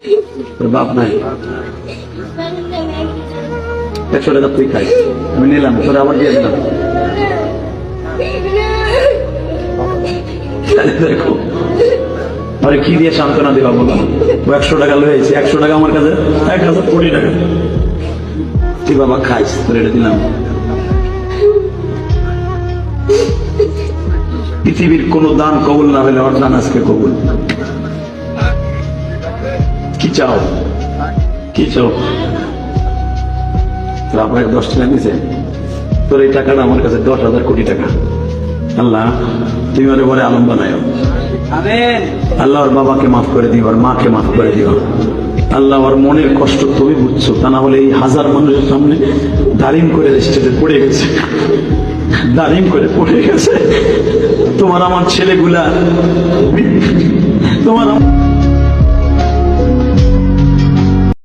তোর বাপ নাই, 100 টাকা তুই খাই, আমি নিলাম, তোর আবার দিয়ে দিলাম। দেখো আরে কি দিয়ে সান্ত্বনা দেওয়া বলো, ও 100 টাকা লয়ে আইছে, 100 টাকা আমার কাছে 1000 কোটি টাকা। তুই বাবা খাইস, তোর এটা দিলাম। পৃথিবীর কোন দান কবুল না হলে আমার দান আজকে কবুল। কি চাও, কি চাও? আপনাকে 10 টাকা দিয়েছে, তোর এই টাকাটা আমার কাছে 10,000 কোটি টাকা। আল্লাহ তুমি ওরে বলে আলম বানায়, আল্লাহ ওর বাবাকে মাফ করে দিও, ওর মাকে মাফ করে দিও। আল্লাহ ওর মনের কষ্ট তুমি বুঝছো, তা না হলে এই 1000 মানুষের সামনে দাঁড়িম করে স্টেজে পড়ে গেছে, দাঁড়িম করে পড়ে গেছে। তোমার আমার ছেলেগুলা, তোমার